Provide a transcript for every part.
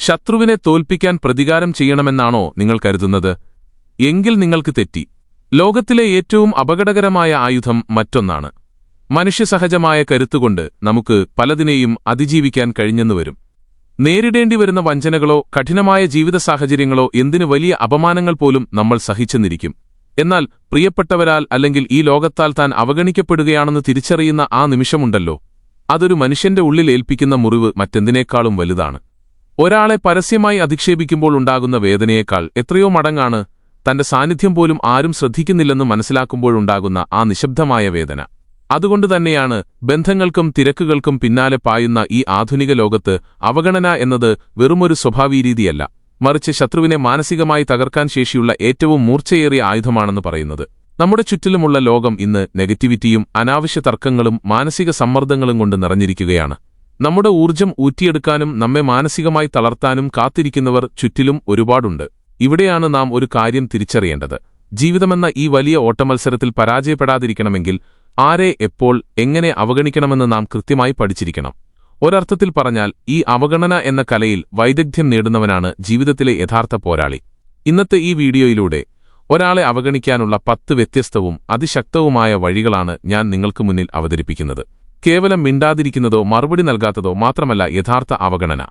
ശത്രുവിനെ തോൽപ്പിക്കാൻ പ്രതികാരം ചെയ്യണമെന്നാണോ നിങ്ങൾ കരുതുന്നത്? എങ്കിൽ നിങ്ങൾക്ക് തെറ്റി. ലോകത്തിലെ ഏറ്റവും അപകടകരമായ ആയുധം മറ്റൊന്നാണ്. മനുഷ്യസഹജമായ കരുത്തുകൊണ്ട് നമുക്ക് പലതിനെയും അതിജീവിക്കാൻ കഴിഞ്ഞെന്നുവരും. നേരിടേണ്ടിവരുന്ന വഞ്ചനകളോ കഠിനമായ ജീവിത സാഹചര്യങ്ങളോ എന്തിനു വലിയ അപമാനങ്ങൾ പോലും നമ്മൾ സഹിച്ചെന്നിരിക്കും. എന്നാൽ പ്രിയപ്പെട്ടവരാൽ അല്ലെങ്കിൽ ഈ ലോകത്താൽ താൻ അവഗണിക്കപ്പെടുകയാണെന്ന് തിരിച്ചറിയുന്ന ആ നിമിഷമുണ്ടല്ലോ, അതൊരു മനുഷ്യന്റെ ഉള്ളിൽ ഏൽപ്പിക്കുന്ന മുറിവ് മറ്റെന്തിനേക്കാളും വലുതാണ്. ഒരാളെ പരസ്യമായി അധിക്ഷേപിക്കുമ്പോൾ ഉണ്ടാകുന്ന വേദനയേക്കാൾ എത്രയോ മടങ്ങാണ് തന്റെ സാന്നിധ്യം പോലും ആരും ശ്രദ്ധിക്കുന്നില്ലെന്ന് മനസ്സിലാക്കുമ്പോഴുണ്ടാകുന്ന ആ നിശബ്ദമായ വേദന. അതുകൊണ്ടുതന്നെയാണ് ബന്ധങ്ങൾക്കും തിരക്കുകൾക്കും പിന്നാലെ പായുന്ന ഈ ആധുനിക ലോകത്ത് അവഗണന എന്നത് വെറുമൊരു സ്വഭാവരീതിയല്ല, മറിച്ച് ശത്രുവിനെ മാനസികമായി തകർക്കാൻ ശേഷിയുള്ള ഏറ്റവും മൂർച്ചയേറിയ ആയുധമാണെന്ന് പറയുന്നത്. നമ്മുടെ ചുറ്റിലുമുള്ള ലോകം ഇന്ന് നെഗറ്റിവിറ്റിയും അനാവശ്യ തർക്കങ്ങളും മാനസിക സമ്മർദ്ദങ്ങളും കൊണ്ട് നിറഞ്ഞിരിക്കുകയാണ്. നമ്മുടെ ഊർജ്ജം ഊറ്റിയെടുക്കാനും നമ്മെ മാനസികമായി തളർത്താനും കാത്തിരിക്കുന്നവർ ചുറ്റിലും ഒരുപാടുണ്ട്. ഇവിടെയാണ് നാം ഒരു കാര്യം തിരിച്ചറിയേണ്ടത്. ജീവിതമെന്ന ഈ വലിയ ഓട്ടമത്സരത്തിൽ പരാജയപ്പെടാതിരിക്കണമെങ്കിൽ ആരെ എപ്പോൾ എങ്ങനെ അവഗണിക്കണമെന്ന് നാം കൃത്യമായി പഠിച്ചിരിക്കണം. ഒരർത്ഥത്തിൽ പറഞ്ഞാൽ ഈ അവഗണന എന്ന കലയിൽ വൈദഗ്ധ്യം നേടുന്നവനാണ് ജീവിതത്തിലെ യഥാർത്ഥ പോരാളി. ഇന്നത്തെ ഈ വീഡിയോയിലൂടെ ഒരാളെ അവഗണിക്കാനുള്ള 10 വ്യത്യസ്തവും അതിശക്തവുമായ വഴികളാണ് ഞാൻ നിങ്ങൾക്ക് മുന്നിൽ അവതരിപ്പിക്കുന്നത്. കേവലം മിണ്ടാതിരിക്കുന്നതോ മറുപടി നൽകാത്തതോ മാത്രമല്ല യഥാർത്ഥ അവഗണന,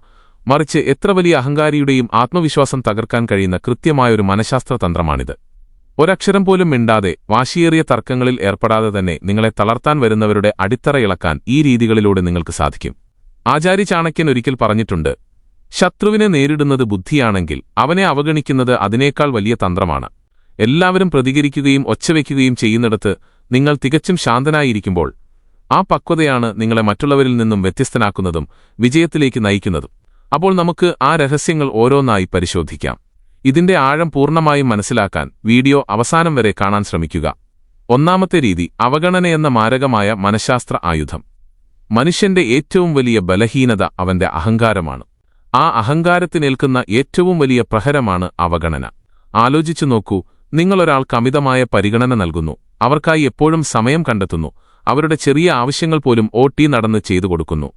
മറിച്ച് എത്ര വലിയ അഹങ്കാരിയുടെയും ആത്മവിശ്വാസം തകർക്കാൻ കഴിയുന്ന കൃത്യമായൊരു മനഃശാസ്ത്ര തന്ത്രമാണിത്. ഒരക്ഷരം പോലും മിണ്ടാതെ വാശിയേറിയ തർക്കങ്ങളിൽ ഏർപ്പെടാതെ തന്നെ നിങ്ങളെ തളർത്താൻ വരുന്നവരുടെ അടിത്തറ ഇളക്കാൻ ഈ രീതികളിലൂടെ നിങ്ങൾക്ക് സാധിക്കും. ആചാര്യ ചാണക്യൻ ഒരിക്കൽ പറഞ്ഞിട്ടുണ്ട്, ശത്രുവിനെ നേരിടുന്നത് ബുദ്ധിയാണെങ്കിൽ അവനെ അവഗണിക്കുന്നത് അതിനേക്കാൾ വലിയ തന്ത്രമാണ്. എല്ലാവരും പ്രതികരിക്കുകയും ഒച്ചവയ്ക്കുകയും ചെയ്യുന്നിടത്ത് നിങ്ങൾ തികച്ചും ശാന്തനായിരിക്കുമ്പോൾ ആ പക്വതയാണ് നിങ്ങളെ മറ്റുള്ളവരിൽ നിന്നും വ്യത്യസ്തനാക്കുന്നതും വിജയത്തിലേക്ക് നയിക്കുന്നതും. അപ്പോൾ നമുക്ക് ആ രഹസ്യങ്ങൾ ഓരോന്നായി പരിശോധിക്കാം. ഇതിന്റെ ആഴം പൂർണ്ണമായും മനസ്സിലാക്കാൻ വീഡിയോ അവസാനം വരെ കാണാൻ ശ്രമിക്കുക. ഒന്നാമത്തെ രീതി, അവഗണനയെന്ന മാരകമായ മനഃശാസ്ത്ര ആയുധം. മനുഷ്യന്റെ ഏറ്റവും വലിയ ബലഹീനത അവന്റെ അഹങ്കാരമാണ്. ആ അഹങ്കാരത്തിനേൽക്കുന്ന ഏറ്റവും വലിയ പ്രഹരമാണ് അവഗണന. ആലോചിച്ചു നോക്കൂ, നിങ്ങളൊരാൾക്ക് അമിതമായ പരിഗണന നൽകുന്നു, അവർക്കായി എപ്പോഴും സമയം കണ്ടെത്തുന്നു, അവരുടെ ചെറിയ ആവശ്യങ്ങൾ പോലും ഓട്ടി നടന്ന് ചെയ്തു കൊടുക്കുന്നു.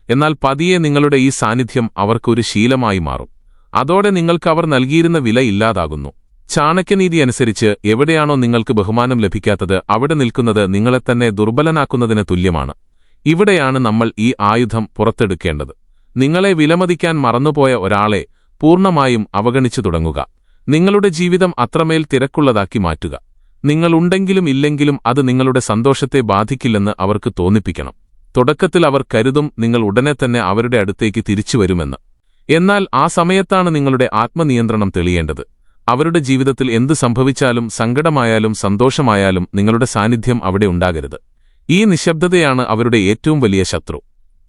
എന്നാൽ പതിയെ നിങ്ങളുടെ ഈ സാന്നിധ്യം അവർക്കൊരു ശീലമായി മാറും. അതോടെ നിങ്ങൾക്ക് അവർ നൽകിയിരുന്ന വില ഇല്ലാതാകുന്നു. ചാണക്യനീതി അനുസരിച്ച് എവിടെയാണോ നിങ്ങൾക്ക് ബഹുമാനം ലഭിക്കാത്തത് അവിടെ നിൽക്കുന്നത് നിങ്ങളെത്തന്നെ ദുർബലനാക്കുന്നതിന് തുല്യമാണ്. ഇവിടെയാണ് നമ്മൾ ഈ ആയുധം പുറത്തെടുക്കേണ്ടത്. നിങ്ങളെ വിലമതിക്കാൻ മറന്നുപോയ ഒരാളെ പൂർണ്ണമായും അവഗണിച്ചു തുടങ്ങുക. നിങ്ങളുടെ ജീവിതം അത്രമേൽ തിരക്കുള്ളതാക്കി മാറ്റുക. നിങ്ങളുണ്ടെങ്കിലും ഇല്ലെങ്കിലും അത് നിങ്ങളുടെ സന്തോഷത്തെ ബാധിക്കില്ലെന്ന് അവർക്ക് തോന്നിപ്പിക്കണം. തുടക്കത്തിൽ അവർ കരുതും നിങ്ങൾ ഉടനെ തന്നെ അവരുടെ അടുത്തേക്ക് തിരിച്ചുവരുമെന്ന്. എന്നാൽ ആ സമയത്താണ് നിങ്ങളുടെ ആത്മനിയന്ത്രണം തെളിയേണ്ടത്. അവരുടെ ജീവിതത്തിൽ എന്തു സംഭവിച്ചാലും, സങ്കടമായാലും സന്തോഷമായാലും നിങ്ങളുടെ സാന്നിധ്യം അവിടെ ഉണ്ടാകരുത്. ഈ നിശബ്ദതയാണ് അവരുടെ ഏറ്റവും വലിയ ശത്രു.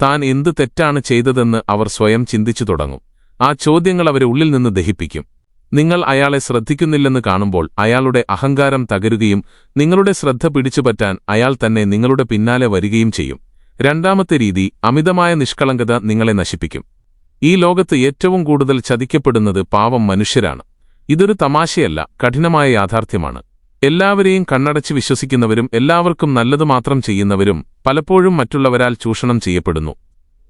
താൻ എന്ത് തെറ്റാണ് ചെയ്തതെന്ന് അവർ സ്വയം ചിന്തിച്ചു തുടങ്ങും. ആ ചോദ്യങ്ങൾ അവരെ ഉള്ളിൽ നിന്ന് ദഹിപ്പിക്കും. നിങ്ങൾ അയാളെ ശ്രദ്ധിക്കുന്നില്ലെന്ന് കാണുമ്പോൾ അയാളുടെ അഹങ്കാരം തകരുകയും നിങ്ങളുടെ ശ്രദ്ധ പിടിച്ചുപറ്റാൻ അയാൾ തന്നെ നിങ്ങളുടെ പിന്നാലെ വരികയും ചെയ്യും. രണ്ടാമത്തെ രീതി, അമിതമായ നിഷ്കളങ്കത നിങ്ങളെ നശിപ്പിക്കും. ഈ ലോകത്ത് ഏറ്റവും കൂടുതൽ ചതിക്കപ്പെടുന്നത് പാവം മനുഷ്യരാണ്. ഇതൊരു തമാശയല്ല, കഠിനമായ യാഥാർത്ഥ്യമാണ്. എല്ലാവരെയും കണ്ണടച്ച് വിശ്വസിക്കുന്നവരും എല്ലാവർക്കും നല്ലതു മാത്രം ചെയ്യുന്നവരും പലപ്പോഴും മറ്റുള്ളവരാൽ ചൂഷണം ചെയ്യപ്പെടുന്നു.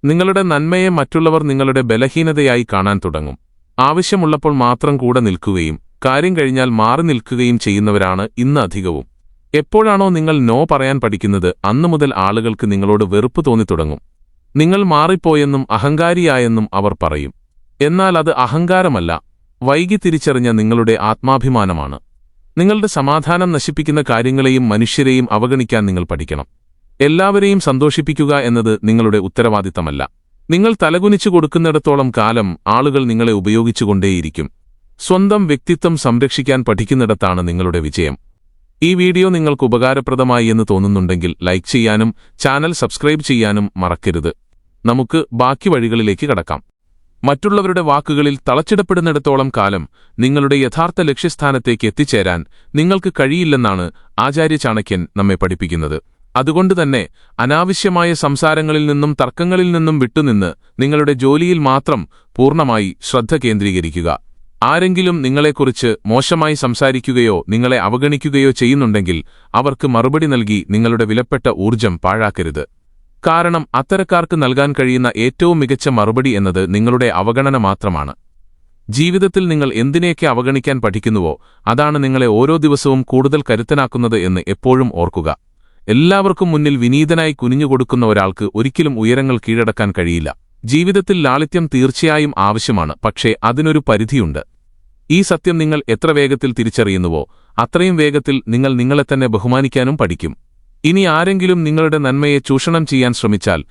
നിങ്ങളുടെ നന്മയെ മറ്റുള്ളവർ നിങ്ങളുടെ ബലഹീനതയായി കാണാൻ തുടങ്ങും. ആവശ്യമുള്ളപ്പോൾ മാത്രം കൂടെ നിൽക്കുകയും കാര്യം കഴിഞ്ഞാൽ മാറി നിൽക്കുകയും ചെയ്യുന്നവരാണ് ഇന്ന് അധികവും. എപ്പോഴാണോ നിങ്ങൾ നോ പറയാൻ പഠിക്കുന്നത് അന്നുമുതൽ ആളുകൾക്ക് നിങ്ങളോട് വെറുപ്പ് തോന്നിത്തുടങ്ങും. നിങ്ങൾ മാറിപ്പോയെന്നും അഹങ്കാരിയായെന്നും അവർ പറയും. എന്നാൽ അത് അഹങ്കാരമല്ല, വൈകി തിരിച്ചറിഞ്ഞ നിങ്ങളുടെ ആത്മാഭിമാനമാണ്. നിങ്ങളുടെ സമാധാനം നശിപ്പിക്കുന്ന കാര്യങ്ങളെയും മനുഷ്യരെയും അവഗണിക്കാൻ നിങ്ങൾ പഠിക്കണം. എല്ലാവരെയും സന്തോഷിപ്പിക്കുക എന്നത് നിങ്ങളുടെ ഉത്തരവാദിത്തമല്ല. നിങ്ങൾ തലകുനിച്ചു കൊടുക്കുന്നിടത്തോളം കാലം ആളുകൾ നിങ്ങളെ ഉപയോഗിച്ചുകൊണ്ടേയിരിക്കും. സ്വന്തം വ്യക്തിത്വം സംരക്ഷിക്കാൻ പഠിക്കുന്നിടത്താണ് നിങ്ങളുടെ വിജയം. ഈ വീഡിയോ നിങ്ങൾക്ക് ഉപകാരപ്രദമായി എന്ന് തോന്നുന്നുണ്ടെങ്കിൽ ലൈക്ക് ചെയ്യാനും ചാനൽ സബ്സ്ക്രൈബ് ചെയ്യാനും മറക്കരുത്. നമുക്ക് ബാക്കി വഴികളിലേക്ക് കടക്കാം. മറ്റുള്ളവരുടെ വാക്കുകളിൽ തളച്ചിടപ്പെടുന്നിടത്തോളം കാലം നിങ്ങളുടെ യഥാർത്ഥ ലക്ഷ്യസ്ഥാനത്തേക്ക് എത്തിച്ചേരാൻ നിങ്ങൾക്ക് കഴിയില്ലെന്നാണ് ആചാര്യ ചാണക്യൻ നമ്മെ പഠിപ്പിക്കുന്നത്. അതുകൊണ്ടുതന്നെ അനാവശ്യമായ സംസാരങ്ങളിൽ നിന്നും തർക്കങ്ങളിൽ നിന്നും വിട്ടുനിന്ന് നിങ്ങളുടെ ജോലിയിൽ മാത്രം പൂർണ്ണമായി ശ്രദ്ധ കേന്ദ്രീകരിക്കുക. ആരെങ്കിലും നിങ്ങളെക്കുറിച്ച് മോശമായി സംസാരിക്കുകയോ നിങ്ങളെ അവഗണിക്കുകയോ ചെയ്യുന്നുണ്ടെങ്കിൽ അവർക്ക് മറുപടി നൽകി നിങ്ങളുടെ വിലപ്പെട്ട ഊർജ്ജം പാഴാക്കരുത്. കാരണം അത്തരക്കാർക്ക് നൽകാൻ കഴിയുന്ന ഏറ്റവും മികച്ച മറുപടി എന്നത് നിങ്ങളുടെ അവഗണന മാത്രമാണ്. ജീവിതത്തിൽ നിങ്ങൾ എന്തിനെയൊക്കെ അവഗണിക്കാൻ പഠിക്കുന്നുവോ അതാണ് നിങ്ങളെ ഓരോ ദിവസവും കൂടുതൽ കരുത്തനാക്കുന്നത് എന്ന് എപ്പോഴും ഓർക്കുക. എല്ലാവർക്കും മുന്നിൽ വിനീതനായി കുനിഞ്ഞുകൊടുക്കുന്ന ഒരാൾക്ക് ഒരിക്കലും ഉയരങ്ങൾ കീഴടക്കാൻ കഴിയില്ല. ജീവിതത്തിൽ ലാളിത്യം തീർച്ചയായും ആവശ്യമാണ്, പക്ഷേ അതിനൊരു പരിധിയുണ്ട്. ഈ സത്യം നിങ്ങൾ എത്ര വേഗത്തിൽ തിരിച്ചറിയുന്നുവോ അത്രയും വേഗത്തിൽ നിങ്ങൾ നിങ്ങളെത്തന്നെ ബഹുമാനിക്കാനും പഠിക്കും. ഇനി ആരെങ്കിലും നിങ്ങളുടെ നന്മയെ ചൂഷണം ചെയ്യാൻ ശ്രമിച്ചാൽ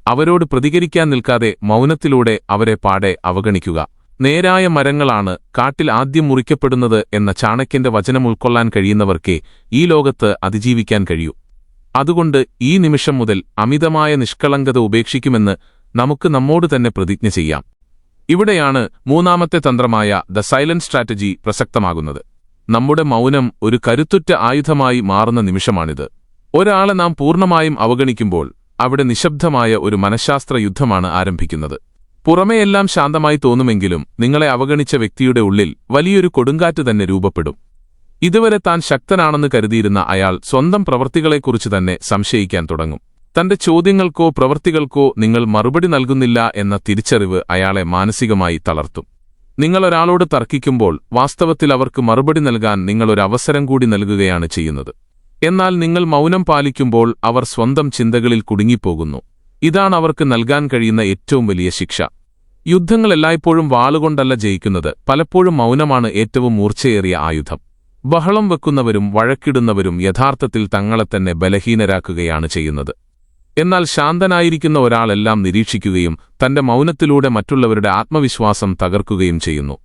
അവരോട് പ്രതികരിക്കാൻ നിൽക്കാതെ മൗനത്തിലൂടെ അവരെ പാടെ അവഗണിക്കുക. നേരായ മരങ്ങളാണ് കാട്ടിൽ ആദ്യം മുറിക്കപ്പെടുന്നത് എന്ന ചാണക്യന്റെ വചനം ഉൾക്കൊള്ളാൻ കഴിയുന്നവർക്കേ ഈ ലോകത്ത് അതിജീവിക്കാൻ കഴിയൂ. അതുകൊണ്ട് ഈ നിമിഷം മുതൽ അമിതമായ നിഷ്കളങ്കത ഉപേക്ഷിക്കുമെന്ന് നമുക്ക് നമ്മോട് തന്നെ പ്രതിജ്ഞ ചെയ്യാം. ഇവിടെയാണ് മൂന്നാമത്തെ തന്ത്രമായ ദ സൈലന്റ് സ്ട്രാറ്റജി പ്രസക്തമാകുന്നത്. നമ്മുടെ മൗനം ഒരു കരുത്തുറ്റ ആയുധമായി മാറുന്ന നിമിഷമാണിത്. ഒരാളെ നാം പൂർണ്ണമായും അവഗണിക്കുമ്പോൾ അവിടെ നിശബ്ദമായ ഒരു മനഃശാസ്ത്ര യുദ്ധമാണ് ആരംഭിക്കുന്നത്. പുറമെയെല്ലാം ശാന്തമായി തോന്നുമെങ്കിലും നിങ്ങളെ അവഗണിച്ച വ്യക്തിയുടെ ഉള്ളിൽ വലിയൊരു കൊടുങ്കാറ്റ് തന്നെ രൂപപ്പെടും. ഇതുവരെ താൻ ശക്തനാണെന്ന് കരുതിയിരുന്ന അയാൾ സ്വന്തം പ്രവൃത്തികളെക്കുറിച്ച് തന്നെ സംശയിക്കാൻ തുടങ്ങും. തന്റെ ചോദ്യങ്ങൾക്കോ പ്രവൃത്തികൾക്കോ നിങ്ങൾ മറുപടി നൽകുന്നില്ല എന്ന തിരിച്ചറിവ് അയാളെ മാനസികമായി തളർത്തും. നിങ്ങളൊരാളോട് തർക്കിക്കുമ്പോൾ വാസ്തവത്തിൽ അവർക്ക് മറുപടി നൽകാൻ നിങ്ങളൊരവസരം കൂടി നൽകുകയാണ് ചെയ്യുന്നത്. എന്നാൽ നിങ്ങൾ മൗനം പാലിക്കുമ്പോൾ അവർ സ്വന്തം ചിന്തകളിൽ കുടുങ്ങിപ്പോകുന്നു. ഇതാണ് അവർക്ക് നൽകാൻ കഴിയുന്ന ഏറ്റവും വലിയ ശിക്ഷ. യുദ്ധങ്ങൾ എല്ലായ്പ്പോഴും വാളുകൊണ്ടല്ല ജയിക്കുന്നത്, പലപ്പോഴും മൗനമാണ് ഏറ്റവും മൂർച്ചയേറിയ ആയുധം. ബഹളം വെക്കുന്നവരും വഴക്കിടുന്നവരും യഥാർത്ഥത്തിൽ തങ്ങളെത്തന്നെ ബലഹീനരാക്കുകയാണ് ചെയ്യുന്നത്. എന്നാൽ ശാന്തനായിരിക്കുന്ന ഒരാളെല്ലാം നിരീക്ഷിക്കുകയും തന്റെ മൗനത്തിലൂടെ മറ്റുള്ളവരുടെ ആത്മവിശ്വാസം തകർക്കുകയും ചെയ്യുന്നു.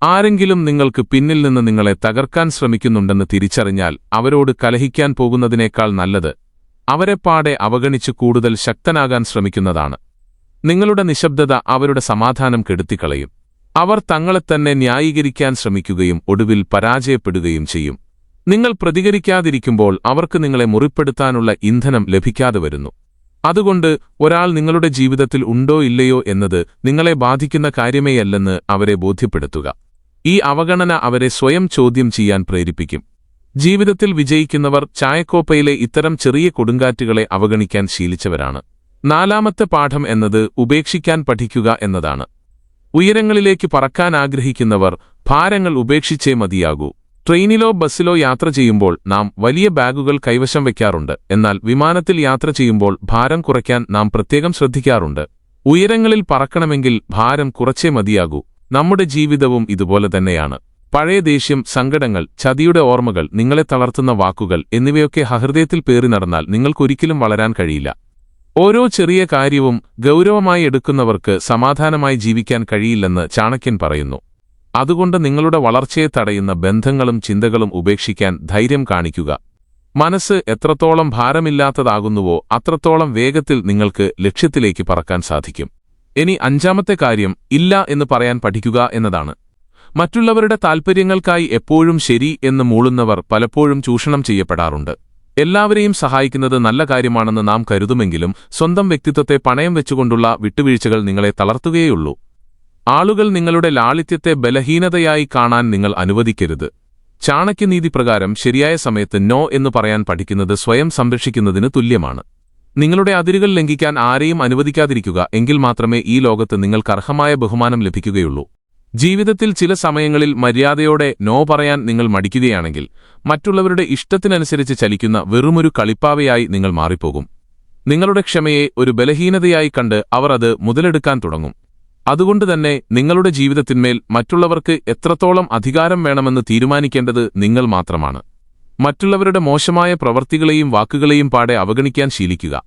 ആരെങ്കിലും നിങ്ങൾക്ക് പിന്നിൽ നിന്ന് നിങ്ങളെ തകർക്കാൻ ശ്രമിക്കുന്നുണ്ടെന്ന് തിരിച്ചറിഞ്ഞാൽ അവരോട് കലഹിക്കാൻ പോകുന്നതിനേക്കാൾ നല്ലത് അവരെപ്പാടെ അവഗണിച്ച് കൂടുതൽ ശക്തനാകാൻ ശ്രമിക്കുന്നതാണ്. നിങ്ങളുടെ നിശബ്ദത അവരുടെ സമാധാനം കെടുത്തിക്കളയും. അവർ തങ്ങളെത്തന്നെ ന്യായീകരിക്കാൻ ശ്രമിക്കുകയും ഒടുവിൽ പരാജയപ്പെടുകയും ചെയ്യും. നിങ്ങൾ പ്രതികരിക്കാതിരിക്കുമ്പോൾ അവർക്ക് നിങ്ങളെ മുറിപ്പെടുത്താനുള്ള ഇന്ധനം ലഭിക്കാതെ വരുന്നു. അതുകൊണ്ട് ഒരാൾ നിങ്ങളുടെ ജീവിതത്തിൽ ഉണ്ടോ ഇല്ലയോ എന്നത് നിങ്ങളെ ബാധിക്കുന്ന കാര്യമേയല്ലെന്ന് അവരെ ബോധ്യപ്പെടുത്തുക. ഈ അവഗണന അവരെ സ്വയം ചോദ്യം ചെയ്യാൻ പ്രേരിപ്പിക്കും. ജീവിതത്തിൽ വിജയിക്കുന്നവർ ചായക്കോപ്പയിലെ ഇത്തരം ചെറിയ കൊടുങ്കാറ്റുകളെ അവഗണിക്കാൻ ശീലിച്ചവരാണ്. നാലാമത്തെ പാഠം എന്നത് ഉപേക്ഷിക്കാൻ പഠിക്കുക എന്നതാണ്. ഉയരങ്ങളിലേക്ക് പറക്കാൻ ആഗ്രഹിക്കുന്നവർ ഭാരങ്ങൾ ഉപേക്ഷിച്ചേ മതിയാകൂ. ട്രെയിനിലോ ബസ്സിലോ യാത്ര ചെയ്യുമ്പോൾ നാം വലിയ ബാഗുകൾ കൈവശം വയ്ക്കാറുണ്ട്. എന്നാൽ വിമാനത്തിൽ യാത്ര ചെയ്യുമ്പോൾ ഭാരം കുറയ്ക്കാൻ നാം പ്രത്യേകം ശ്രദ്ധിക്കാറുണ്ട്. ഉയരങ്ങളിൽ പറക്കണമെങ്കിൽ ഭാരം കുറച്ചേ മതിയാകൂ. നമ്മുടെ ജീവിതവും ഇതുപോലെ തന്നെയാണ്. പഴയ ദേഷ്യം, സങ്കടങ്ങൾ, ചതിയുടെ ഓർമ്മകൾ, നിങ്ങളെ തളർത്തുന്ന വാക്കുകൾ എന്നിവയൊക്കെ ഹൃദയത്തിൽ പേറി നടന്നാൽ നിങ്ങൾക്കൊരിക്കലും വളരാൻ കഴിയില്ല. ഓരോ ചെറിയ കാര്യവും ഗൗരവമായി എടുക്കുന്നവർക്ക് സമാധാനമായി ജീവിക്കാൻ കഴിയില്ലെന്ന് ചാണക്യൻ പറയുന്നു. അതുകൊണ്ട് നിങ്ങളുടെ വളർച്ചയെ തടയുന്ന ബന്ധങ്ങളും ചിന്തകളും ഉപേക്ഷിക്കാൻ ധൈര്യം കാണിക്കുക. മനസ്സ് എത്രത്തോളം ഭാരമില്ലാത്തതാകുന്നുവോ അത്രത്തോളം വേഗത്തിൽ നിങ്ങൾക്ക് ലക്ഷ്യത്തിലേക്ക് പറക്കാൻ സാധിക്കും. ഇനി അഞ്ചാമത്തെ കാര്യം ഇല്ല എന്ന് പറയാൻ പഠിക്കുക എന്നതാണ്. മറ്റുള്ളവരുടെ താൽപ്പര്യങ്ങൾക്കായി എപ്പോഴും ശരി എന്ന് മൂളുന്നവർ പലപ്പോഴും ചൂഷണം ചെയ്യപ്പെടാറുണ്ട്. എല്ലാവരെയും സഹായിക്കുന്നത് നല്ല കാര്യമാണെന്ന് നാം കരുതുമെങ്കിലും സ്വന്തം വ്യക്തിത്വത്തെ പണയം വെച്ചുകൊണ്ടുള്ള വിട്ടുവീഴ്ചകൾ നിങ്ങളെ തളർത്തുകയുള്ളൂ. ആളുകൾ നിങ്ങളുടെ ലാളിത്യത്തെ ബലഹീനതയായി കാണാൻ നിങ്ങൾ അനുവദിക്കരുത്. ചാണക്യനീതി പ്രകാരം ശരിയായ സമയത്ത് നോ എന്ന് പറയാൻ പഠിക്കുന്നത് സ്വയം സംരക്ഷിക്കുന്നതിന് തുല്യമാണ്. നിങ്ങളുടെ അതിരുകൾ ലംഘിക്കാൻ ആരെയും അനുവദിക്കാതിരിക്കുക, എങ്കിൽ മാത്രമേ ഈ ലോകത്ത് നിങ്ങൾക്ക് അർഹമായ ബഹുമാനം ലഭിക്കുകയുള്ളൂ. ജീവിതത്തിൽ ചില സമയങ്ങളിൽ മര്യാദയോടെ നോ പറയാൻ നിങ്ങൾ മടിക്കുകയാണെങ്കിൽ മറ്റുള്ളവരുടെ ഇഷ്ടത്തിനനുസരിച്ച് ചലിക്കുന്ന വെറുമൊരു കളിപ്പാവയായി നിങ്ങൾ മാറിപ്പോകും. നിങ്ങളുടെ ക്ഷമയെ ഒരു ബലഹീനതയായി കണ്ട് അവർ അത് മുതലെടുക്കാൻ തുടങ്ങും. അതുകൊണ്ടുതന്നെ നിങ്ങളുടെ ജീവിതത്തിന്മേൽ മറ്റുള്ളവർക്ക് എത്രത്തോളം അധികാരം വേണമെന്ന് തീരുമാനിക്കേണ്ടത് നിങ്ങൾ മാത്രമാണ്. മറ്റുള്ളവരുടെ മോശമായ പ്രവൃത്തികളെയും വാക്കുകളെയും പാടെ അവഗണിക്കാൻ ശീലിക്കുക.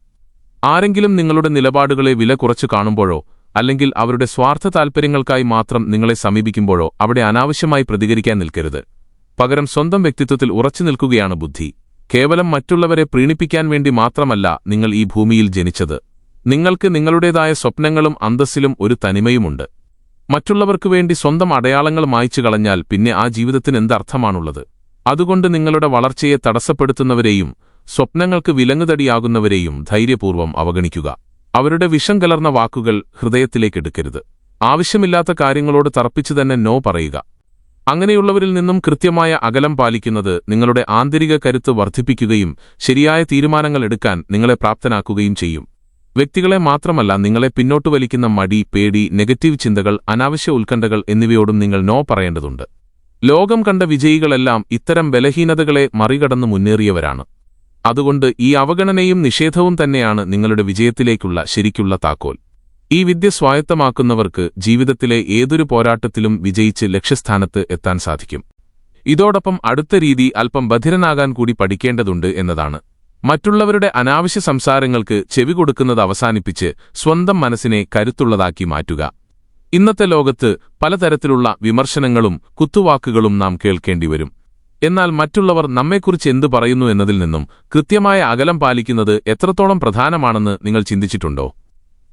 ആരെങ്കിലും നിങ്ങളുടെ നിലപാടുകളെ വില കുറച്ചു കാണുമ്പോഴോ അല്ലെങ്കിൽ അവരുടെ സ്വാർത്ഥ താൽപ്പര്യങ്ങൾക്കായി മാത്രം നിങ്ങളെ സമീപിക്കുമ്പോഴോ അവിടെ അനാവശ്യമായി പ്രതികരിക്കാൻ നിൽക്കരുത്. പകരം സ്വന്തം വ്യക്തിത്വത്തിൽ ഉറച്ചു നിൽക്കുകയാണ് ബുദ്ധി. കേവലം മറ്റുള്ളവരെ പ്രീണിപ്പിക്കാൻ വേണ്ടി മാത്രമല്ല നിങ്ങൾ ഈ ഭൂമിയിൽ ജനിച്ചത്. നിങ്ങൾക്ക് നിങ്ങളുടേതായ സ്വപ്നങ്ങളും അന്തസ്സിലും ഒരു തനിമയുമുണ്ട്. മറ്റുള്ളവർക്കു വേണ്ടി സ്വന്തം അടയാളങ്ങൾ മായ്ച്ചു കളഞ്ഞാൽ പിന്നെ ആ ജീവിതത്തിന് എന്തർത്ഥമാണുള്ളത്? അതുകൊണ്ട് നിങ്ങളുടെ വളർച്ചയെ തടസ്സപ്പെടുത്തുന്നവരെയും സ്വപ്നങ്ങൾക്ക് വിലങ്ങുതടിയാകുന്നവരെയും ധൈര്യപൂർവ്വം അവഗണിക്കുക. അവരുടെ വിഷം കലർന്ന വാക്കുകൾ ഹൃദയത്തിലേക്കെടുക്കരുത്. ആവശ്യമില്ലാത്ത കാര്യങ്ങളോട് തറപ്പിച്ചു തന്നെ നോ പറയുക. അങ്ങനെയുള്ളവരിൽ നിന്നും കൃത്യമായ അകലം പാലിക്കുന്നത് നിങ്ങളുടെ ആന്തരിക കരുത്ത് വർദ്ധിപ്പിക്കുകയും ശരിയായ തീരുമാനങ്ങൾ എടുക്കാൻ നിങ്ങളെ പ്രാപ്തനാക്കുകയും ചെയ്യും. വ്യക്തികളെ മാത്രമല്ല, നിങ്ങളെ പിന്നോട്ടു വലിക്കുന്ന മടി, പേടി, നെഗറ്റീവ് ചിന്തകൾ, അനാവശ്യ ഉത്കണ്ഠകൾ എന്നിവയോടും നിങ്ങൾ നോ പറയേണ്ടതുണ്ട്. ലോകം കണ്ട വിജയികളെല്ലാം ഇത്തരം ബലഹീനതകളെ മറികടന്നു മുന്നേറിയവരാണ്. അതുകൊണ്ട് ഈ അവഗണനയും നിഷേധവും തന്നെയാണ് നിങ്ങളുടെ വിജയത്തിലേക്കുള്ള ശരിക്കുള്ള താക്കോൽ. ഈ വിദ്യ സ്വായത്തമാക്കുന്നവർക്ക് ജീവിതത്തിലെ ഏതൊരു പോരാട്ടത്തിലും വിജയിച്ച് ലക്ഷ്യസ്ഥാനത്ത് എത്താൻ സാധിക്കും. ഇതോടൊപ്പം അടുത്ത രീതി അല്പം ബധിരനാകാൻ കൂടി പഠിക്കേണ്ടതുണ്ട് എന്നതാണ്. മറ്റുള്ളവരുടെ അനാവശ്യ സംസാരങ്ങൾക്ക് ചെവി കൊടുക്കുന്നത് അവസാനിപ്പിച്ച് സ്വന്തം മനസ്സിനെ കരുത്തുള്ളതാക്കി മാറ്റുക. ഇന്നത്തെ ലോകത്ത് പലതരത്തിലുള്ള വിമർശനങ്ങളും കുത്തുവാക്കുകളും നാം കേൾക്കേണ്ടിവരും. എന്നാൽ മറ്റുള്ളവർ നമ്മെക്കുറിച്ച് എന്തു പറയുന്നു എന്നതിൽ നിന്നും കൃത്യമായ അകലം പാലിക്കുന്നത് എത്രത്തോളം പ്രധാനമാണെന്ന് നിങ്ങൾ ചിന്തിച്ചിട്ടുണ്ടോ?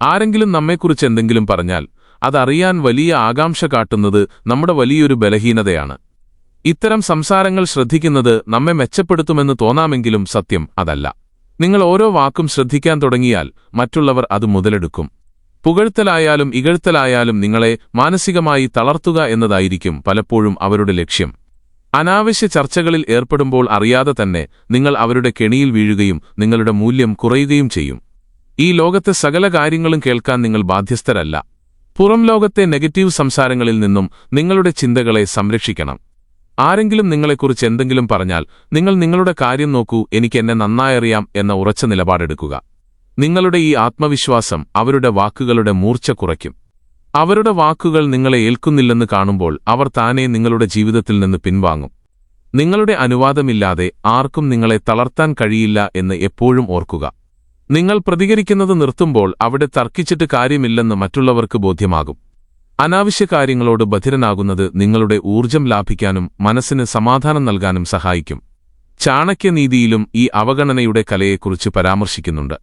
ആരെങ്കിലും നമ്മെക്കുറിച്ച് എന്തെങ്കിലും പറഞ്ഞാൽ അതറിയാൻ വലിയ ആകാംക്ഷ കാട്ടുന്നത് നമ്മുടെ വലിയൊരു ബലഹീനതയാണ്. ഇത്തരം സംസാരങ്ങൾ ശ്രദ്ധിക്കുന്നത് നമ്മെ മെച്ചപ്പെടുത്തുമെന്ന് തോന്നാമെങ്കിലും സത്യം അതല്ല. നിങ്ങൾ ഓരോ വാക്കും ശ്രദ്ധിക്കാൻ തുടങ്ങിയാൽ മറ്റുള്ളവർ അത് മുതലെടുക്കും. പുകഴ്ത്തലായാലും ഇകഴ്ത്തലായാലും നിങ്ങളെ മാനസികമായി തളർത്തുക എന്നതായിരിക്കും പലപ്പോഴും അവരുടെ ലക്ഷ്യം. അനാവശ്യ ചർച്ചകളിൽ ഏർപ്പെടുമ്പോൾ അറിയാതെ തന്നെ നിങ്ങൾ അവരുടെ കെണിയിൽ വീഴുകയും നിങ്ങളുടെ മൂല്യം കുറയുകയും ചെയ്യും. ഈ ലോകത്തെ സകല കാര്യങ്ങളും കേൾക്കാൻ നിങ്ങൾ ബാധ്യസ്ഥരല്ല. പുറം ലോകത്തെ നെഗറ്റീവ് സംസാരങ്ങളിൽ നിന്നും നിങ്ങളുടെ ചിന്തകളെ സംരക്ഷിക്കണം. ആരെങ്കിലും നിങ്ങളെക്കുറിച്ച് എന്തെങ്കിലും പറഞ്ഞാൽ നിങ്ങൾ നിങ്ങളുടെ കാര്യം നോക്കൂ, എനിക്കെന്നെ നന്നായറിയാം എന്ന ഉറച്ച നിലപാടെടുക്കുക. നിങ്ങളുടെ ഈ ആത്മവിശ്വാസം അവരുടെ വാക്കുകളുടെ മൂർച്ച കുറയ്ക്കും. അവരുടെ വാക്കുകൾ നിങ്ങളെ ഏൽക്കുന്നില്ലെന്ന് കാണുമ്പോൾ അവർ താനേ നിങ്ങളുടെ ജീവിതത്തിൽ നിന്ന് പിൻവാങ്ങും. നിങ്ങളുടെ അനുവാദമില്ലാതെ ആർക്കും നിങ്ങളെ തളർത്താൻ കഴിയില്ല എന്ന് എപ്പോഴും ഓർക്കുക. നിങ്ങൾ പ്രതികരിക്കുന്നത് നിർത്തുമ്പോൾ അവിടെ തർക്കിച്ചിട്ട് കാര്യമില്ലെന്ന് മറ്റുള്ളവർക്ക് ബോധ്യമാകും. അനാവശ്യ കാര്യങ്ങളോട് ബധിരനാകുന്നത് നിങ്ങളുടെ ഊർജം ലാഭിക്കാനും മനസ്സിന് സമാധാനം നൽകാനും സഹായിക്കും. ചാണക്യനീതിയിലും ഈ അവഗണനയുടെ കലയെക്കുറിച്ച് പരാമർശിക്കുന്നുണ്ട്.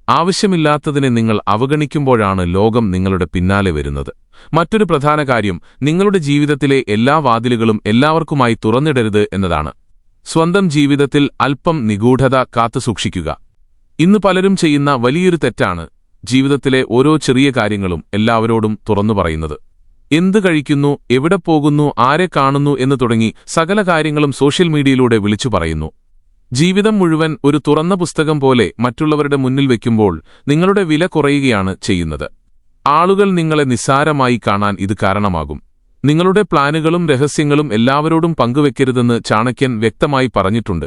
ആവശ്യമില്ലാത്തതിനെ നിങ്ങൾ അവഗണിക്കുമ്പോഴാണ് ലോകം നിങ്ങളുടെ പിന്നാലെ വരുന്നത്. മറ്റൊരു പ്രധാന കാര്യം, നിങ്ങളുടെ ജീവിതത്തിലെ എല്ലാ വാതിലുകളും എല്ലാവർക്കുമായി തുറന്നിടരുത് എന്നതാണ്. സ്വന്തം ജീവിതത്തിൽ അല്പം നിഗൂഢത കാത്തുസൂക്ഷിക്കുക. ഇന്ന് പലരും ചെയ്യുന്ന വലിയൊരു തെറ്റാണ് ജീവിതത്തിലെ ഓരോ ചെറിയ കാര്യങ്ങളും എല്ലാവരോടും തുറന്നു പറയുന്നത്. എന്ത് കഴിക്കുന്നു, എവിടെ പോകുന്നു, ആരെ കാണുന്നു എന്ന് തുടങ്ങി സകല കാര്യങ്ങളും സോഷ്യൽ മീഡിയയിലൂടെ വിളിച്ചു പറയുന്നു. ജീവിതം മുഴുവൻ ഒരു തുറന്ന പുസ്തകം പോലെ മറ്റുള്ളവരുടെ മുന്നിൽ വയ്ക്കുമ്പോൾ നിങ്ങളുടെ വില കുറയുകയാണ് ചെയ്യുന്നത്. ആളുകൾ നിങ്ങളെ നിസ്സാരമായി കാണാൻ ഇത് കാരണമാകും. നിങ്ങളുടെ പ്ലാനുകളും രഹസ്യങ്ങളും എല്ലാവരോടും പങ്കുവെക്കരുതെന്ന് ചാണക്യൻ വ്യക്തമായി പറഞ്ഞിട്ടുണ്ട്.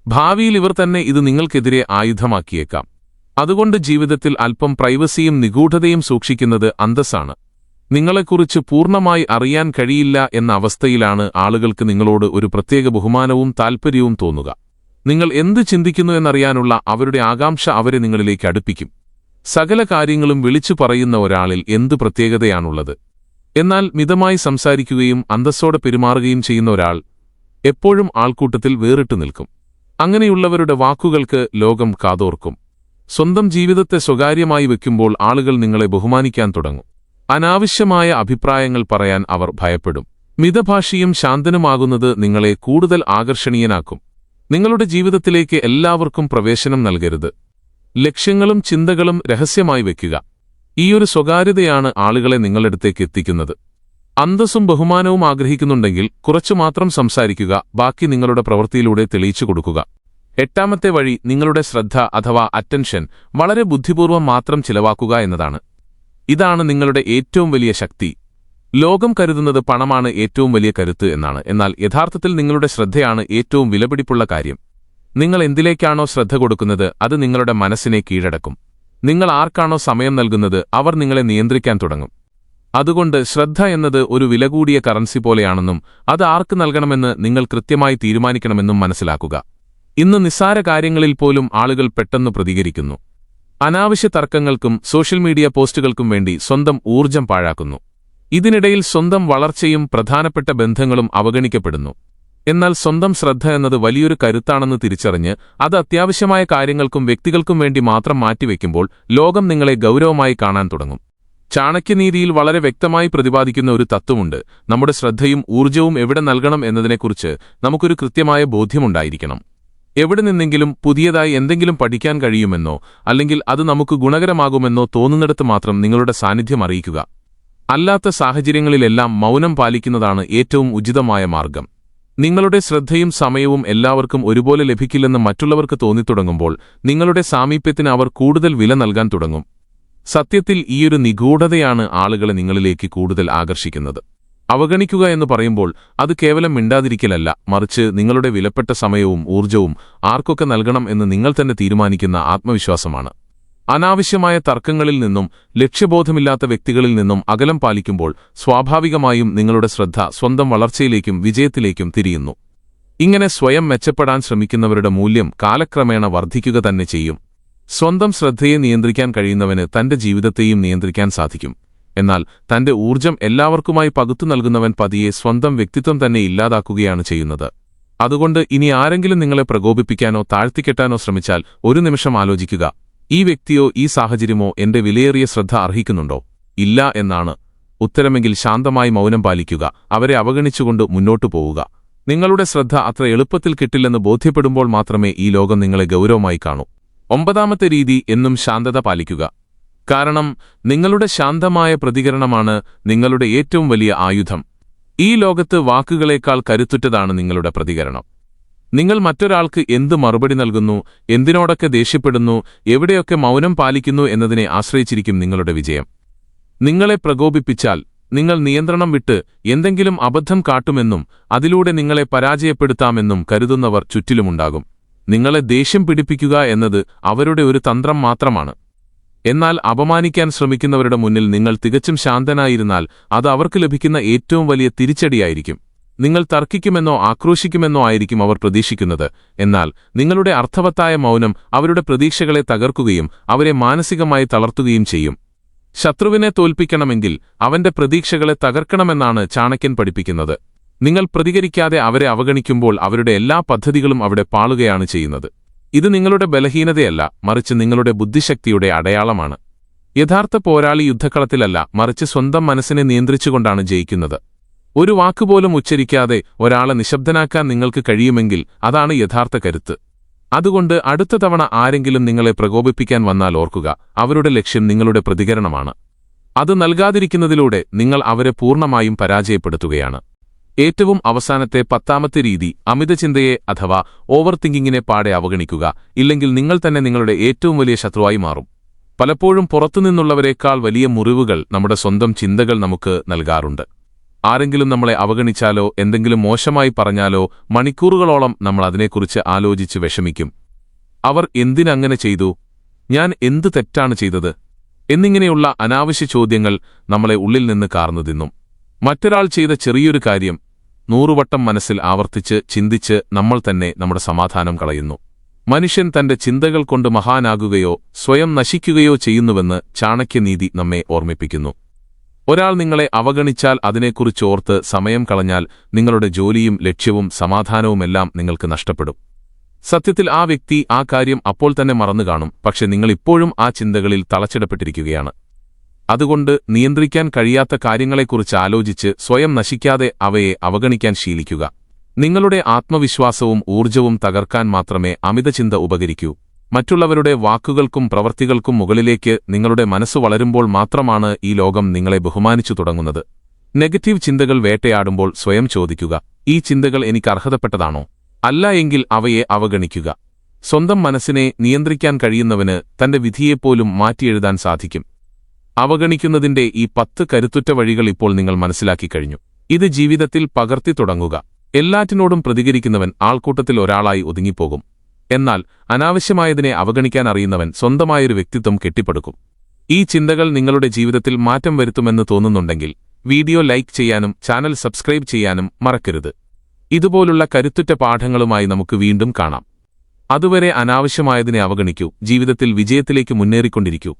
ഭാവിയിൽ ഇവർ തന്നെ ഇത് നിങ്ങൾക്കെതിരെ ആയുധമാക്കിയേക്കാം. അതുകൊണ്ട് ജീവിതത്തിൽ അല്പം പ്രൈവസിയും നിഗൂഢതയും സൂക്ഷിക്കുന്നത് അന്തസ്സാണ്. നിങ്ങളെക്കുറിച്ച് പൂർണ്ണമായി അറിയാൻ കഴിയില്ല എന്ന അവസ്ഥയിലാണ് ആളുകൾക്ക് നിങ്ങളോട് ഒരു പ്രത്യേക ബഹുമാനവും താൽപ്പര്യവും തോന്നുക. നിങ്ങൾ എന്ത് ചിന്തിക്കുന്നു എന്നറിയാനുള്ള അവരുടെ ആകാംക്ഷ അവരെ നിങ്ങളിലേക്ക് അടുപ്പിക്കും. സകല കാര്യങ്ങളും വിളിച്ചു പറയുന്ന ഒരാളിൽ എന്ത് പ്രത്യേകതയാണുള്ളത്? എന്നാൽ മിതമായി സംസാരിക്കുകയും അന്തസ്സോടെ പെരുമാറുകയും ചെയ്യുന്ന ഒരാൾ എപ്പോഴും ആൾക്കൂട്ടത്തിൽ വേറിട്ടു നിൽക്കും. അങ്ങനെയുള്ളവരുടെ വാക്കുകൾക്ക് ലോകം കാതോർക്കും. സ്വന്തം ജീവിതത്തെ സ്വകാര്യമായി വയ്ക്കുമ്പോൾ ആളുകൾ നിങ്ങളെ ബഹുമാനിക്കാൻ തുടങ്ങും. അനാവശ്യമായ അഭിപ്രായങ്ങൾ പറയാൻ അവർ ഭയപ്പെടും. മിതഭാഷിയും ശാന്തനുമാകുന്നത് നിങ്ങളെ കൂടുതൽ ആകർഷണീയനാക്കും. നിങ്ങളുടെ ജീവിതത്തിലേക്ക് എല്ലാവർക്കും പ്രവേശനം നൽകരുത്. ലക്ഷ്യങ്ങളും ചിന്തകളും രഹസ്യമായി വയ്ക്കുക. ഈയൊരു സ്വകാര്യതയാണ് ആളുകളെ നിങ്ങളടുത്തേക്ക് എത്തിക്കുന്നത്. അന്തസ്സും ബഹുമാനവും ആഗ്രഹിക്കുന്നുണ്ടെങ്കിൽ കുറച്ചുമാത്രം സംസാരിക്കുക, ബാക്കി നിങ്ങളുടെ പ്രവൃത്തിയിലൂടെ തെളിയിച്ചു കൊടുക്കുക. എട്ടാമത്തെ വഴി, നിങ്ങളുടെ ശ്രദ്ധ അഥവാ അറ്റൻഷൻ വളരെ ബുദ്ധിപൂർവ്വം മാത്രം ചിലവാക്കുക എന്നതാണ്. ഇതാണ് നിങ്ങളുടെ ഏറ്റവും വലിയ ശക്തി. ലോകം കരുതുന്നത് പണമാണ് ഏറ്റവും വലിയ കരുത്ത് എന്നാണ്. എന്നാൽ യഥാർത്ഥത്തിൽ നിങ്ങളുടെ ശ്രദ്ധയാണ് ഏറ്റവും വിലപിടിപ്പുള്ള കാര്യം. നിങ്ങൾ എന്തിലേക്കാണോ ശ്രദ്ധ കൊടുക്കുന്നത് അത് നിങ്ങളുടെ മനസ്സിനെ കീഴടക്കും. നിങ്ങൾ ആർക്കാണോ സമയം നൽകുന്നത് അവർ നിങ്ങളെ നിയന്ത്രിക്കാൻ തുടങ്ങും. അതുകൊണ്ട് ശ്രദ്ധ എന്നത് ഒരു വിലകൂടിയ കറൻസി പോലെയാണെന്നും അത് ആർക്ക് നൽകണമെന്ന് നിങ്ങൾ കൃത്യമായി തീരുമാനിക്കണമെന്നും മനസ്സിലാക്കുക. ഇന്ന് നിസ്സാര കാര്യങ്ങളിൽ പോലും ആളുകൾ പെട്ടെന്ന് പ്രതികരിക്കുന്നു. അനാവശ്യ തർക്കങ്ങൾക്കും സോഷ്യൽ മീഡിയ പോസ്റ്റുകൾക്കും വേണ്ടി സ്വന്തം ഊർജം പാഴാക്കുന്നു. ഇതിനിടയിൽ സ്വന്തം വളർച്ചയും പ്രധാനപ്പെട്ട ബന്ധങ്ങളും അവഗണിക്കപ്പെടുന്നു. എന്നാൽ സ്വന്തം ശ്രദ്ധ എന്നത് വലിയൊരു കരുത്താണെന്ന് തിരിച്ചറിഞ്ഞ് അത് അത്യാവശ്യമായ കാര്യങ്ങൾക്കും വ്യക്തികൾക്കും വേണ്ടി മാത്രം മാറ്റിവെക്കുമ്പോൾ ലോകം നിങ്ങളെ ഗൗരവമായി കാണാൻ തുടങ്ങും. ചാണക്യനീതിയിൽ വളരെ വ്യക്തമായി പ്രതിപാദിക്കുന്ന ഒരു തത്വമുണ്ട്. നമ്മുടെ ശ്രദ്ധയും ഊർജവും എവിടെ നൽകണം എന്നതിനെക്കുറിച്ച് നമുക്കൊരു കൃത്യമായ ബോധ്യമുണ്ടായിരിക്കണം. എവിടെ നിന്നെങ്കിലും പുതിയതായി എന്തെങ്കിലും പഠിക്കാൻ കഴിയുമെന്നോ അല്ലെങ്കിൽ അത് നമുക്ക് ഗുണകരമാകുമെന്നോ തോന്നുന്നിടത്ത് മാത്രം നിങ്ങളുടെ സാന്നിധ്യം അറിയിക്കുക. അല്ലാത്ത സാഹചര്യങ്ങളിലെല്ലാം മൗനം പാലിക്കുന്നതാണ് ഏറ്റവും ഉചിതമായ മാർഗം. നിങ്ങളുടെ ശ്രദ്ധയും സമയവും എല്ലാവർക്കും ഒരുപോലെ ലഭിക്കില്ലെന്ന് മറ്റുള്ളവർക്ക് തോന്നിത്തുടങ്ങുമ്പോൾ നിങ്ങളുടെ സാമീപ്യത്തിന് അവർ കൂടുതൽ വില നൽകാൻ തുടങ്ങും. സത്യത്തിൽ ഈയൊരു നിഗൂഢതയാണ് ആളുകളെ നിങ്ങളിലേക്ക് കൂടുതൽ ആകർഷിക്കുന്നത്. അവഗണിക്കുക എന്ന് പറയുമ്പോൾ അത് കേവലം മിണ്ടാതിരിക്കലല്ല, മറിച്ച് നിങ്ങളുടെ വിലപ്പെട്ട സമയവും ഊർജ്ജവും ആർക്കൊക്കെ നൽകണം എന്ന് നിങ്ങൾ തന്നെ തീരുമാനിക്കുന്ന ആത്മവിശ്വാസമാണ്. അനാവശ്യമായ തർക്കങ്ങളിൽ നിന്നും ലക്ഷ്യബോധമില്ലാത്ത വ്യക്തികളിൽ നിന്നും അകലം പാലിക്കുമ്പോൾ സ്വാഭാവികമായും നിങ്ങളുടെ ശ്രദ്ധ സ്വന്തം വളർച്ചയിലേക്കും വിജയത്തിലേക്കും തിരിയുന്നു. ഇങ്ങനെ സ്വയം മെച്ചപ്പെടാൻ ശ്രമിക്കുന്നവരുടെ മൂല്യം കാലക്രമേണ വർദ്ധിക്കുക തന്നെ ചെയ്യും. സ്വന്തം ശ്രദ്ധയെ നിയന്ത്രിക്കാൻ കഴിയുന്നവന് തന്റെ ജീവിതത്തെയും നിയന്ത്രിക്കാൻ സാധിക്കും. എന്നാൽ തന്റെ ഊർജ്ജം എല്ലാവർക്കുമായി പകുത്തു നൽകുന്നവൻ പതിയെ സ്വന്തം വ്യക്തിത്വം തന്നെ ഇല്ലാതാക്കുകയാണ് ചെയ്യുന്നത്. അതുകൊണ്ട് ഇനി ആരെങ്കിലും നിങ്ങളെ പ്രകോപിപ്പിക്കാനോ താഴ്ത്തിക്കെട്ടാനോ ശ്രമിച്ചാൽ ഒരു നിമിഷം ആലോചിക്കുക, ഈ വ്യക്തിയോ ഈ സാഹചര്യമോ എന്റെ വിലയേറിയ ശ്രദ്ധ അർഹിക്കുന്നുണ്ടോ? ഇല്ല എന്നാണ് ഉത്തരമെങ്കിൽ ശാന്തമായി മൗനം പാലിക്കുക. അവരെ അവഗണിച്ചുകൊണ്ട് മുന്നോട്ടു പോവുക. നിങ്ങളുടെ ശ്രദ്ധ അത്ര എളുപ്പത്തിൽ കിട്ടില്ലെന്ന് ബോധ്യപ്പെടുമ്പോൾ മാത്രമേ ഈ ലോകം നിങ്ങളെ ഗൗരവമായി കാണൂ. 9ാമത്തെ രീതി, എന്നും ശാന്തത പാലിക്കുക. കാരണം നിങ്ങളുടെ ശാന്തമായ പ്രതികരണമാണ് നിങ്ങളുടെ ഏറ്റവും വലിയ ആയുധം. ഈ ലോകത്ത് വാക്കുകളേക്കാൾ കരുത്തുറ്റതാണ് നിങ്ങളുടെ പ്രതികരണം. നിങ്ങൾ മറ്റൊരാൾക്ക് എന്ത് മറുപടി നൽകുന്നു, എന്തിനോടൊക്കെ ദേഷ്യപ്പെടുന്നു, എവിടെയൊക്കെ മൗനം പാലിക്കുന്നു എന്നതിനെ ആശ്രയിച്ചിരിക്കും നിങ്ങളുടെ വിജയം. നിങ്ങളെ പ്രകോപിപ്പിച്ചാൽ നിങ്ങൾ നിയന്ത്രണം വിട്ട് എന്തെങ്കിലും അബദ്ധം കാട്ടുമെന്നും അതിലൂടെ നിങ്ങളെ പരാജയപ്പെടുത്താമെന്നും കരുതുന്നവർ ചുറ്റിലുമുണ്ടാകും. നിങ്ങളെ ദേഷ്യം പിടിപ്പിക്കുക എന്നത് അവരുടെ ഒരു തന്ത്രം മാത്രമാണ്. എന്നാൽ അപമാനിക്കാൻ ശ്രമിക്കുന്നവരുടെ മുന്നിൽ നിങ്ങൾ തികച്ചും ശാന്തനായിരുന്നാൽ അത് അവർക്ക് ലഭിക്കുന്ന ഏറ്റവും വലിയ തിരിച്ചടിയായിരിക്കും. നിങ്ങൾ തർക്കിക്കുമെന്നോ ആക്രോശിക്കുമെന്നോ ആയിരിക്കും അവർ പ്രതീക്ഷിക്കുന്നത്. എന്നാൽ നിങ്ങളുടെ അർത്ഥവത്തായ മൗനം അവരുടെ പ്രതീക്ഷകളെ തകർക്കുകയും അവരെ മാനസികമായി തളർത്തുകയും ചെയ്യും. ശത്രുവിനെ തോൽപ്പിക്കണമെങ്കിൽ അവന്റെ പ്രതീക്ഷകളെ തകർക്കണമെന്നാണ് ചാണക്യൻ പഠിപ്പിക്കുന്നത്. നിങ്ങൾ പ്രതികരിക്കാതെ അവരെ അവഗണിക്കുമ്പോൾ അവരുടെ എല്ലാ പദ്ധതികളും അവിടെ പാളുകയാണ് ചെയ്യുന്നത്. ഇത് നിങ്ങളുടെ ബലഹീനതയല്ല, മറിച്ച് നിങ്ങളുടെ ബുദ്ധിശക്തിയുടെ അടയാളമാണ്. യഥാർത്ഥ പോരാളി യുദ്ധക്കളത്തിലല്ല, മറിച്ച് സ്വന്തം മനസ്സിനെ നിയന്ത്രിച്ചുകൊണ്ടാണ് ജയിക്കുന്നത്. ഒരു വാക്കുപോലും ഉച്ചരിക്കാതെ ഒരാളെ നിശബ്ദനാക്കാൻ നിങ്ങൾക്ക് കഴിയുമെങ്കിൽ അതാണ് യഥാർത്ഥ കരുത്ത്. അതുകൊണ്ട് അടുത്ത തവണ ആരെങ്കിലും നിങ്ങളെ പ്രകോപിപ്പിക്കാൻ വന്നാൽ ഓർക്കുക, അവരുടെ ലക്ഷ്യം നിങ്ങളുടെ പ്രതികരണമാണ്. അത് നൽകാതിരിക്കുന്നതിലൂടെ നിങ്ങൾ അവരെ പൂർണ്ണമായും പരാജയപ്പെടുത്തുകയാണ്. ഏറ്റവും അവസാനത്തെ 10ാമത്തെ രീതി, അമിതചിന്തയെ അഥവാ ഓവർ തിങ്കിങ്ങിനെ പാടെ അവഗണിക്കുക. ഇല്ലെങ്കിൽ നിങ്ങൾ തന്നെ നിങ്ങളുടെ ഏറ്റവും വലിയ ശത്രുവായി മാറും. പലപ്പോഴും പുറത്തുനിന്നുള്ളവരെക്കാൾ വലിയ മുറിവുകൾ നമ്മുടെ സ്വന്തം ചിന്തകൾ നമുക്ക് നൽകാറുണ്ട്. ആരെങ്കിലും നമ്മളെ അവഗണിച്ചാലോ എന്തെങ്കിലും മോശമായി പറഞ്ഞാലോ മണിക്കൂറുകളോളം നമ്മൾ അതിനെക്കുറിച്ച് ആലോചിച്ച് വിഷമിക്കും. അവർ എന്തിനങ്ങനെ ചെയ്തു? ഞാൻ എന്ത് തെറ്റാണ് ചെയ്തത്? എന്നിങ്ങനെയുള്ള അനാവശ്യ ചോദ്യങ്ങൾ നമ്മളെ ഉള്ളിൽ നിന്ന് കാർന്നു തിന്നും. മറ്റൊരാൾ ചെയ്ത ചെറിയൊരു കാര്യം 100 വട്ടം മനസ്സിൽ ആവർത്തിച്ച് ചിന്തിച്ച് നമ്മൾ തന്നെ നമ്മുടെ സമാധാനം കളയുന്നു. മനുഷ്യൻ തന്റെ ചിന്തകൾ കൊണ്ട് മഹാനാകുകയോ സ്വയം നശിക്കുകയോ ചെയ്യുന്നുവെന്ന് ചാണക്യനീതി നമ്മെ ഓർമ്മിപ്പിക്കുന്നു. ഒരാൾ നിങ്ങളെ അവഗണിച്ചാൽ അതിനെക്കുറിച്ചോർത്ത് സമയം കളഞ്ഞാൽ നിങ്ങളുടെ ജോലിയും ലക്ഷ്യവും സമാധാനവുമെല്ലാം നിങ്ങൾക്ക് നഷ്ടപ്പെടും. സത്യത്തിൽ ആ വ്യക്തി ആ കാര്യം അപ്പോൾ തന്നെ മറന്നുകാണും, പക്ഷെ നിങ്ങളിപ്പോഴും ആ ചിന്തകളിൽ തളച്ചിടപ്പെട്ടിരിക്കുകയാണ്. അതുകൊണ്ട് നിയന്ത്രിക്കാൻ കഴിയാത്ത കാര്യങ്ങളെക്കുറിച്ച് ആലോചിച്ച് സ്വയം നശിക്കാതെ അവയെ അവഗണിക്കാൻ ശീലിക്കുക. നിങ്ങളുടെ ആത്മവിശ്വാസവും ഊർജ്ജവും തകർക്കാൻ മാത്രമേ അമിതചിന്ത ഉപകരിക്കൂ. മറ്റുള്ളവരുടെ വാക്കുകൾക്കും പ്രവൃത്തികൾക്കും മുകളിലേക്ക് നിങ്ങളുടെ മനസ്സ് വളരുമ്പോൾ മാത്രമാണ് ഈ ലോകം നിങ്ങളെ ബഹുമാനിച്ചു തുടങ്ങുന്നത്. നെഗറ്റീവ് ചിന്തകൾ വേട്ടയാടുമ്പോൾ സ്വയം ചോദിക്കുക, ഈ ചിന്തകൾ എനിക്ക് അർഹതപ്പെട്ടതാണോ? അല്ല എങ്കിൽ അവയെ അവഗണിക്കുക. സ്വന്തം മനസ്സിനെ നിയന്ത്രിക്കാൻ കഴിയുന്നവന് തന്റെ വിധിയെപ്പോലും മാറ്റിയെഴുതാൻ സാധിക്കും. അവഗണിക്കുന്നതിന്റെ ഈ 10 കരുത്തുറ്റ വഴികൾ ഇപ്പോൾ നിങ്ങൾ മനസ്സിലാക്കി കഴിഞ്ഞു. ഇത് ജീവിതത്തിൽ പകർത്തി തുടങ്ങുക. എല്ലാറ്റിനോടും പ്രതികരിക്കുന്നവൻ ആൾക്കൂട്ടത്തിൽ ഒരാളായി ഒതുങ്ങിപ്പോകും. എന്നാൽ അനാവശ്യമായതിനെ അവഗണിക്കാൻ അറിയുന്നവൻ സ്വന്തമായൊരു വ്യക്തിത്വം കെട്ടിപ്പടുക്കും. ഈ ചിന്തകൾ നിങ്ങളുടെ ജീവിതത്തിൽ മാറ്റം വരുത്തുമെന്ന് തോന്നുന്നുണ്ടെങ്കിൽ വീഡിയോ ലൈക്ക് ചെയ്യാനും ചാനൽ സബ്സ്ക്രൈബ് ചെയ്യാനും മറക്കരുത്. ഇതുപോലുള്ള കരുത്തുറ്റ പാഠങ്ങളുമായി നമുക്ക് വീണ്ടും കാണാം. അതുവരെ അനാവശ്യമായതിനെ അവഗണിക്കൂ. ജീവിതത്തിൽ വിജയത്തിലേക്ക് മുന്നേറിക്കൊണ്ടിരിക്കൂ.